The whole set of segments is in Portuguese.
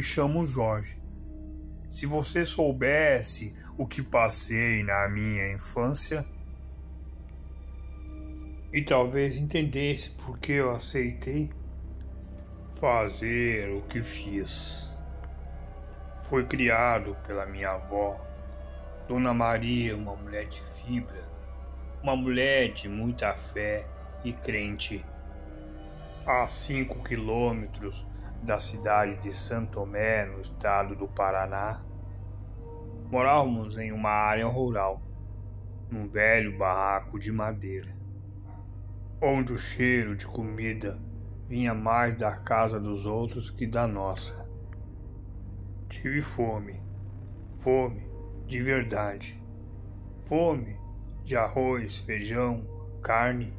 me chamo Jorge. Se você soubesse o que passei na minha infância, e talvez entendesse por que eu aceitei fazer o que fiz. Fui criado pela minha avó, Dona Maria, uma mulher de fibra, uma mulher de muita fé e crente. A 5 quilômetros da cidade de Santo Tomé, no estado do Paraná, morávamos em uma área rural, num velho barraco de madeira, onde o cheiro de comida vinha mais da casa dos outros que da nossa. Tive fome de verdade, fome de arroz, feijão, carne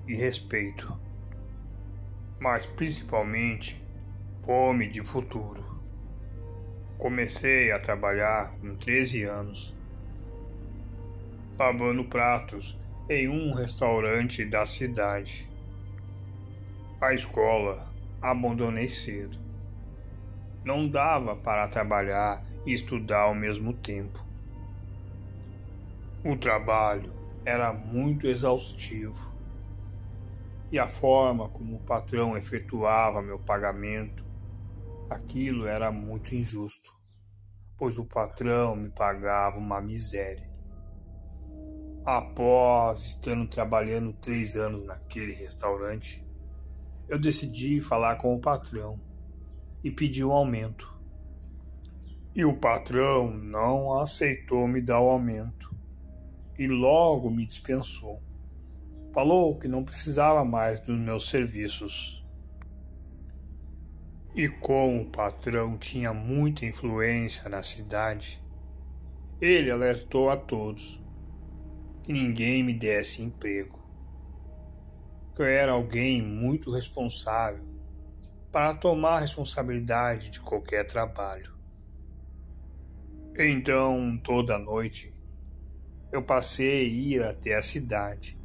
e respeito, mas principalmente fome de futuro. Comecei a trabalhar com 13 anos, lavando pratos em um restaurante da cidade. A escola abandonei cedo. Não dava para trabalhar e estudar ao mesmo tempo. O trabalho era muito exaustivo e a forma como o patrão efetuava meu pagamento, aquilo era muito injusto, pois o patrão me pagava uma miséria. Após estando trabalhando 3 anos naquele restaurante, eu decidi falar com o patrão e pedir um aumento. E o patrão não aceitou me dar o aumento e logo me dispensou. Falou que não precisava mais dos meus serviços. E como o patrão tinha muita influência na cidade, ele alertou a todos que ninguém me desse emprego. Eu era alguém muito responsável para tomar a responsabilidade de qualquer trabalho. Então, toda noite, eu passei a ir até a cidade.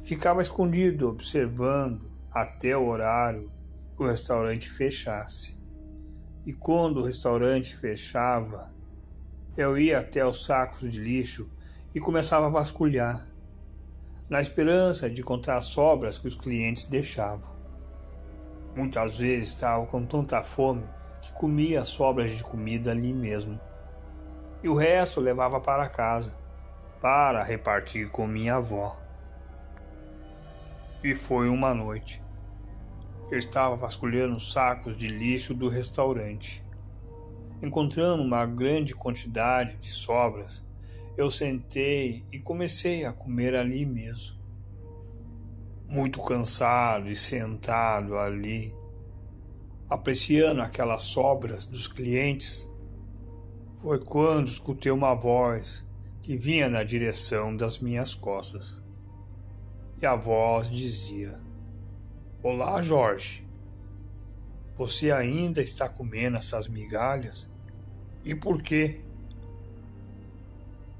Ficava escondido observando até o horário que o restaurante fechasse. E quando o restaurante fechava, eu ia até os sacos de lixo e começava a vasculhar, na esperança de encontrar sobras que os clientes deixavam. Muitas vezes estava com tanta fome que comia as sobras de comida ali mesmo, e o resto levava para casa, para repartir com minha avó. E foi uma noite. Eu estava vasculhando os sacos de lixo do restaurante. Encontrando uma grande quantidade de sobras, eu sentei e comecei a comer ali mesmo. Muito cansado e sentado ali, apreciando aquelas sobras dos clientes, foi quando escutei uma voz que vinha na direção das minhas costas. E a voz dizia: "Olá, Jorge. Você ainda está comendo essas migalhas? E por quê?"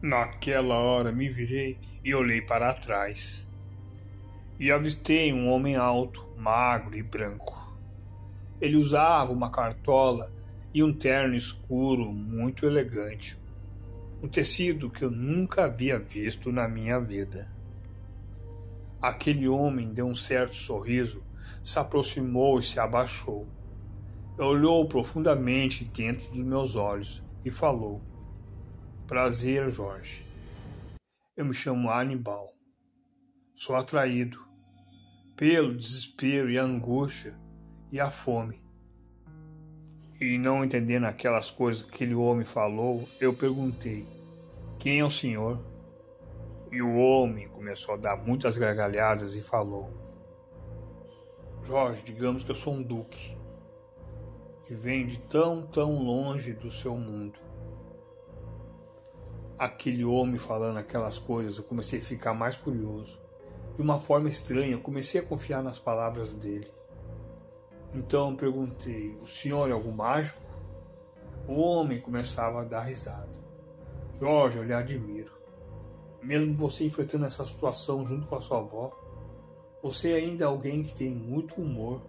Naquela hora me virei e olhei para trás. E avistei um homem alto, magro e branco. Ele usava uma cartola e um terno escuro muito elegante, um tecido que eu nunca havia visto na minha vida. Aquele homem deu um certo sorriso, se aproximou e se abaixou. Olhou profundamente dentro dos meus olhos e falou: "Prazer, Jorge. Eu me chamo Aníbal. Sou atraído pelo desespero e a angústia e a fome." E não entendendo aquelas coisas que aquele homem falou, eu perguntei: "Quem é o senhor?" E o homem começou a dar muitas gargalhadas e falou: "Jorge, digamos que eu sou um duque, que vem de tão longe do seu mundo." Aquele homem falando aquelas coisas, eu comecei a ficar mais curioso. De uma forma estranha, eu comecei a confiar nas palavras dele. Então eu perguntei: "O senhor é algum mágico?" O homem começava a dar risada. "Jorge, eu lhe admiro. Mesmo você enfrentando essa situação junto com a sua avó, você ainda é alguém que tem muito humor.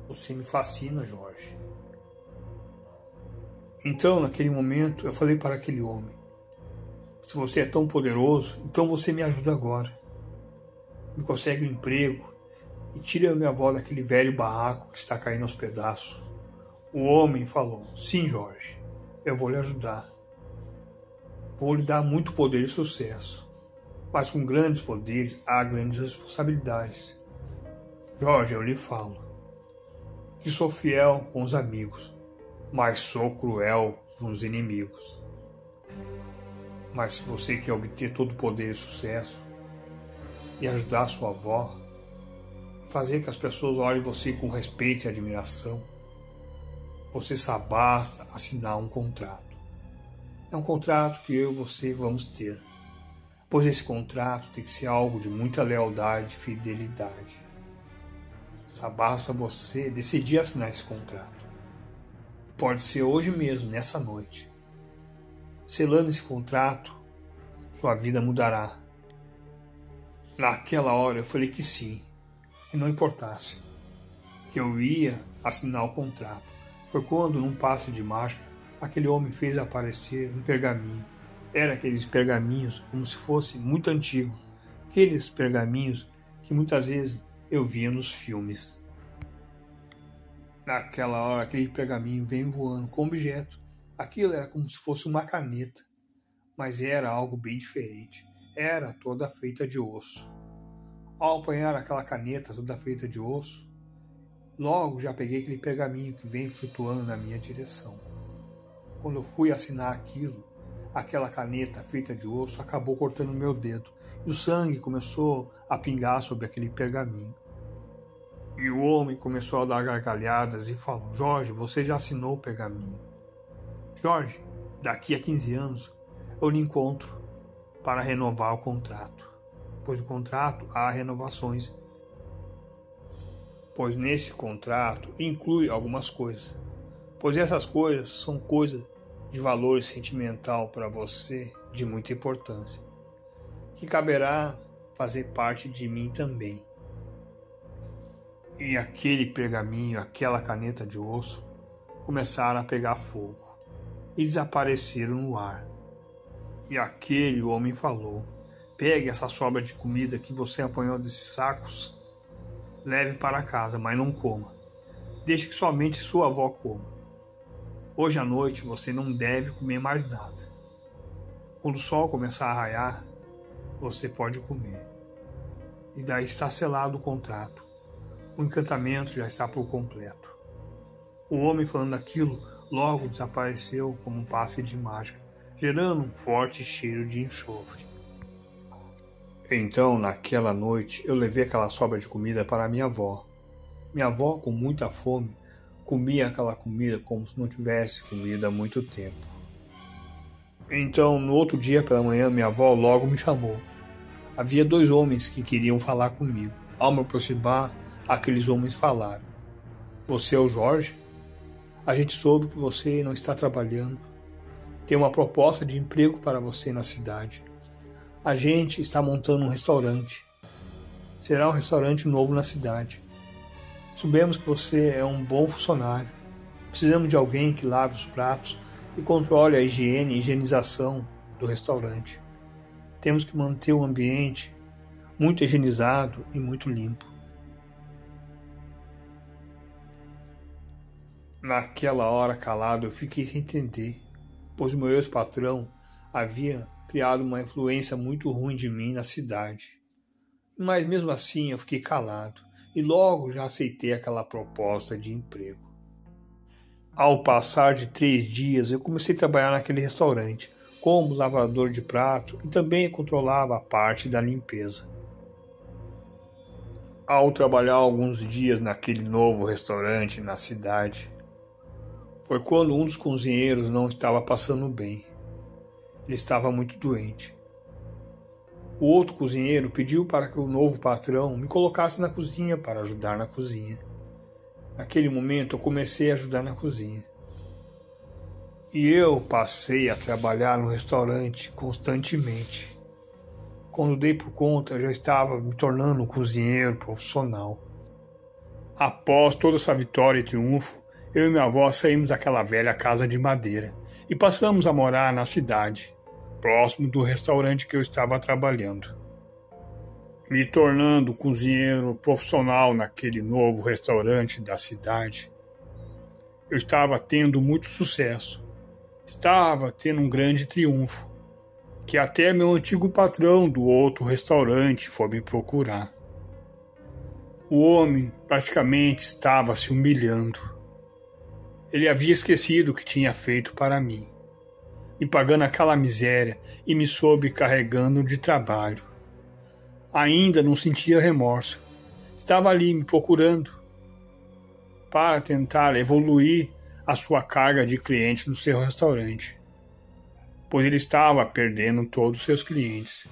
Você me fascina, Jorge." Então, naquele momento, eu falei para aquele homem: se você é tão poderoso, então você me ajuda agora. Me consegue um emprego e tira a minha avó daquele velho barraco que está caindo aos pedaços. O homem falou: sim, Jorge, eu vou lhe ajudar. Vou lhe dar muito poder e sucesso. Mas com grandes poderes há grandes responsabilidades. Jorge, eu lhe falo que sou fiel com os amigos, mas sou cruel com os inimigos. Mas se você quer obter todo o poder e sucesso e ajudar sua avó, fazer que as pessoas olhem você com respeito e admiração, você só basta assinar um contrato. É um contrato que eu e você vamos ter, pois esse contrato tem que ser algo de muita lealdade e fidelidade. Só basta você decidir assinar esse contrato. E pode ser hoje mesmo, nessa noite. Selando esse contrato, sua vida mudará. Naquela hora eu falei que sim, e não importasse, que eu ia assinar o contrato. Foi quando, num passe de mágica, aquele homem fez aparecer um pergaminho. Era aqueles pergaminhos como se fosse muito antigo, aqueles pergaminhos que muitas vezes eu via nos filmes. Naquela hora, aquele pergaminho veio voando com objeto. Aquilo era como se fosse uma caneta, mas era algo bem diferente. Era toda feita de osso. Ao apanhar aquela caneta toda feita de osso, logo já peguei aquele pergaminho que vem flutuando na minha direção. Quando eu fui assinar aquilo, aquela caneta feita de osso acabou cortando meu dedo e o sangue começou a pingar sobre aquele pergaminho. E o homem começou a dar gargalhadas e falou: Jorge, você já assinou o pergaminho. Jorge, daqui a 15 anos eu lhe encontro para renovar o contrato, pois no contrato há renovações, pois nesse contrato inclui algumas coisas, pois essas coisas são coisas de valor sentimental para você de muita importância, que caberá fazer parte de mim também. E aquele pergaminho, aquela caneta de osso, começaram a pegar fogo e desapareceram no ar. E aquele homem falou: pegue essa sobra de comida que você apanhou desses sacos, leve para casa, mas não coma. Deixe que somente sua avó coma. Hoje à noite você não deve comer mais nada. Quando o sol começar a raiar, você pode comer. E daí está selado o contrato. O encantamento já está por completo. O homem falando aquilo logo desapareceu como um passe de mágica, gerando um forte cheiro de enxofre. Então, naquela noite, eu levei aquela sobra de comida para minha avó. Minha avó, com muita fome, comia aquela comida como se não tivesse comido há muito tempo. Então, no outro dia pela manhã, minha avó logo me chamou. Havia 2 homens que queriam falar comigo. Ao me aproximar, aqueles homens falaram: você é o Jorge? A gente soube que você não está trabalhando. Tem uma proposta de emprego para você na cidade. A gente está montando um restaurante. Será um restaurante novo na cidade. Soubemos que você é um bom funcionário. Precisamos de alguém que lave os pratos e controle a higiene e higienização do restaurante. Temos que manter o ambiente muito higienizado e muito limpo. Naquela hora, calado, eu fiquei sem entender, pois o meu ex-patrão havia criado uma influência muito ruim de mim na cidade. Mas mesmo assim eu fiquei calado e logo já aceitei aquela proposta de emprego. Ao passar de 3 dias, eu comecei a trabalhar naquele restaurante como lavador de prato e também controlava a parte da limpeza. Ao trabalhar alguns dias naquele novo restaurante na cidade, foi quando um dos cozinheiros não estava passando bem. Ele estava muito doente. O outro cozinheiro pediu para que o novo patrão me colocasse na cozinha para ajudar na cozinha. Naquele momento eu comecei a ajudar na cozinha. E eu passei a trabalhar no restaurante constantemente. Quando dei por conta, eu já estava me tornando um cozinheiro profissional. Após toda essa vitória e triunfo, eu e minha avó saímos daquela velha casa de madeira e passamos a morar na cidade, próximo do restaurante que eu estava trabalhando. Me tornando cozinheiro profissional naquele novo restaurante da cidade, eu estava tendo muito sucesso. Estava tendo um grande triunfo, que até meu antigo patrão do outro restaurante foi me procurar. O homem praticamente estava se humilhando. Ele havia esquecido o que tinha feito para mim, me pagando aquela miséria e me sobrecarregando de trabalho. Ainda não sentia remorso. Estava ali me procurando para tentar evoluir a sua carga de clientes no seu restaurante, pois ele estava perdendo todos os seus clientes.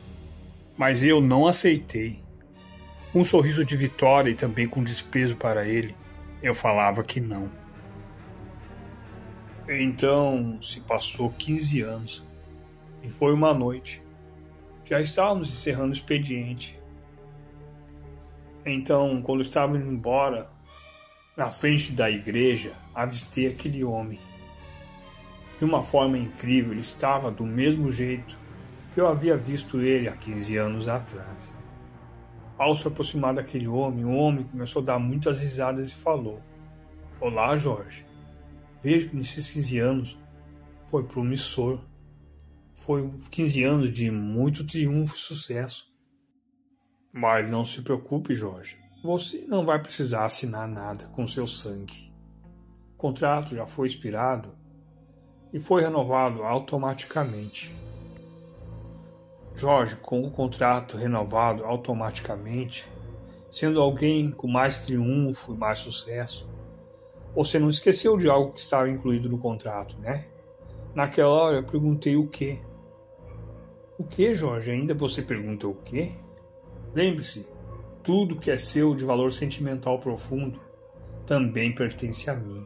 Mas eu não aceitei. Com um sorriso de vitória e também com desprezo para ele, eu falava que não. Então se passou 15 anos e foi uma noite. Já estávamos encerrando o expediente. Então, quando estava indo embora, na frente da igreja, avistei aquele homem. De uma forma incrível, ele estava do mesmo jeito que eu havia visto ele há 15 anos atrás. Ao se aproximar daquele homem, o homem começou a dar muitas risadas e falou: "Olá, Jorge. Vejo que nesses 15 anos foi promissor. Foi 15 anos de muito triunfo e sucesso. Mas não se preocupe, Jorge. Você não vai precisar assinar nada com seu sangue. O contrato já foi expirado e foi renovado automaticamente." Jorge, com o contrato renovado automaticamente, sendo alguém com mais triunfo e mais sucesso, você não esqueceu de algo que estava incluído no contrato, né? Naquela hora eu perguntei o quê? O que, Jorge? Ainda você pergunta o quê? Lembre-se, tudo que é seu de valor sentimental profundo também pertence a mim.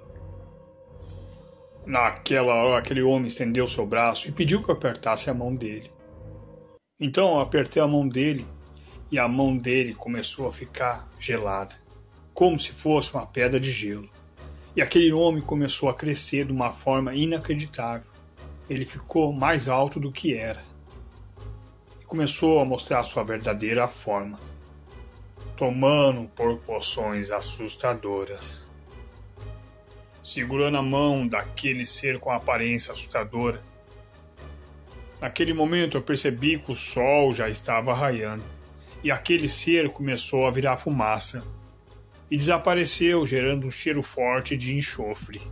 Naquela hora, aquele homem estendeu seu braço e pediu que eu apertasse a mão dele. Então eu apertei a mão dele e a mão dele começou a ficar gelada, como se fosse uma pedra de gelo. E aquele homem começou a crescer de uma forma inacreditável. Ele ficou mais alto do que era e começou a mostrar sua verdadeira forma, tomando proporções assustadoras. Segurando a mão daquele ser com aparência assustadora, naquele momento eu percebi que o sol já estava raiando e aquele ser começou a virar fumaça e desapareceu, gerando um cheiro forte de enxofre.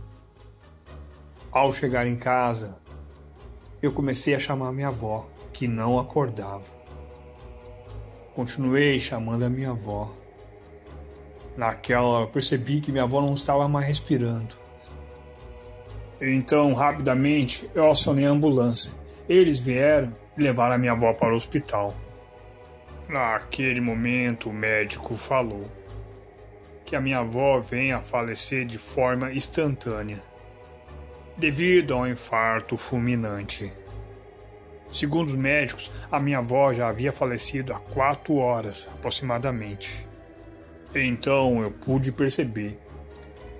Ao chegar em casa, eu comecei a chamar minha avó, que não acordava. Continuei chamando a minha avó. Naquela hora eu percebi que minha avó não estava mais respirando. Então, rapidamente, eu acionei a ambulância. Eles vieram e levaram a minha avó para o hospital. Naquele momento, o médico falou que a minha avó venha a falecer de forma instantânea, devido a um infarto fulminante. Segundo os médicos, a minha avó já havia falecido há 4 horas, aproximadamente. Então eu pude perceber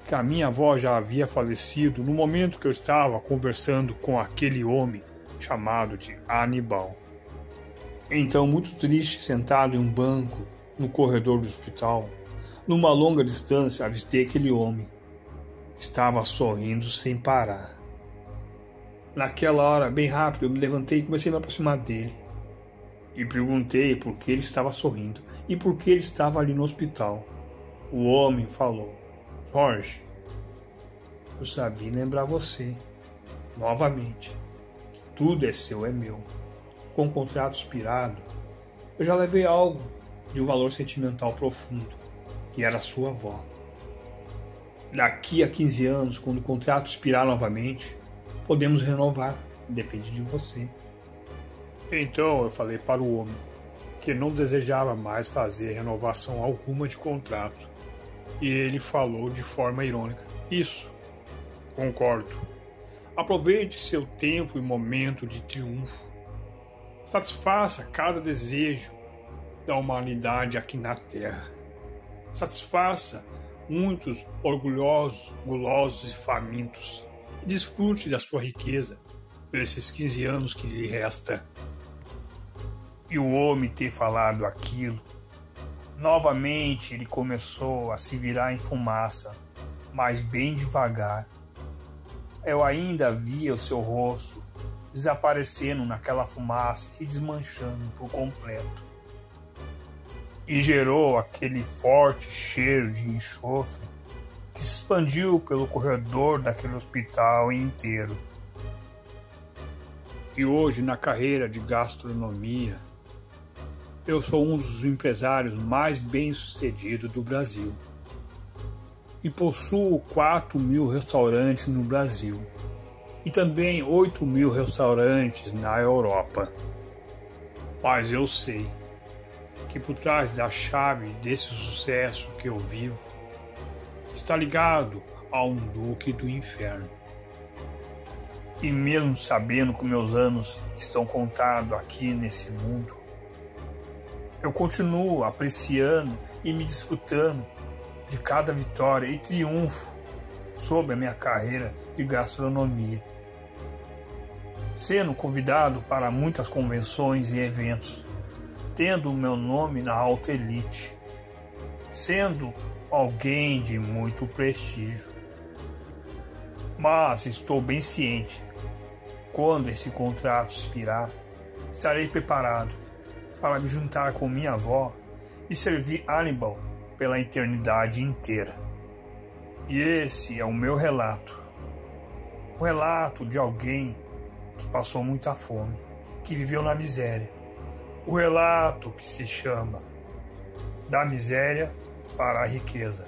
que a minha avó já havia falecido no momento que eu estava conversando com aquele homem chamado de Aníbal. Então, muito triste, sentado em um banco no corredor do hospital, numa longa distância, avistei aquele homem que estava sorrindo sem parar. Naquela hora, bem rápido, eu me levantei e comecei a me aproximar dele. E perguntei por que ele estava sorrindo e por que ele estava ali no hospital. O homem falou: "Jorge, eu sabia lembrar você, novamente, que tudo é seu, é meu. Com o contrato expirado, eu já levei algo de um valor sentimental profundo, que era a sua avó. Daqui a 15 anos, quando o contrato expirar novamente, podemos renovar, depende de você." Então eu falei para o homem que não desejava mais fazer renovação alguma de contrato. E ele falou de forma irônica: "Isso, concordo. Aproveite seu tempo e momento de triunfo. Satisfaça cada desejo da humanidade aqui na Terra. Satisfaça muitos orgulhosos, gulosos e famintos. Desfrute da sua riqueza por esses 15 anos que lhe resta. E o homem ter falado aquilo, novamente ele começou a se virar em fumaça, mas bem devagar. Eu ainda via o seu rosto desaparecendo naquela fumaça e se desmanchando por completo. E gerou aquele forte cheiro de enxofre que se expandiu pelo corredor daquele hospital inteiro. E hoje, na carreira de gastronomia, eu sou um dos empresários mais bem-sucedidos do Brasil. E possuo 4.000 restaurantes no Brasil. E também 8.000 restaurantes na Europa. Mas eu sei que por trás da chave desse sucesso que eu vivo está ligado a um duque do inferno. E mesmo sabendo que meus anos estão contados aqui nesse mundo, eu continuo apreciando e me desfrutando de cada vitória e triunfo sobre a minha carreira de gastronomia. Sendo convidado para muitas convenções e eventos, tendo o meu nome na alta elite, sendo alguém de muito prestígio. Mas estou bem ciente, quando esse contrato expirar, estarei preparado para me juntar com minha avó e servir Hannibal pela eternidade inteira. E esse é o meu relato. O relato de alguém que passou muita fome, que viveu na miséria. O relato que se chama Da Miséria para a Riqueza.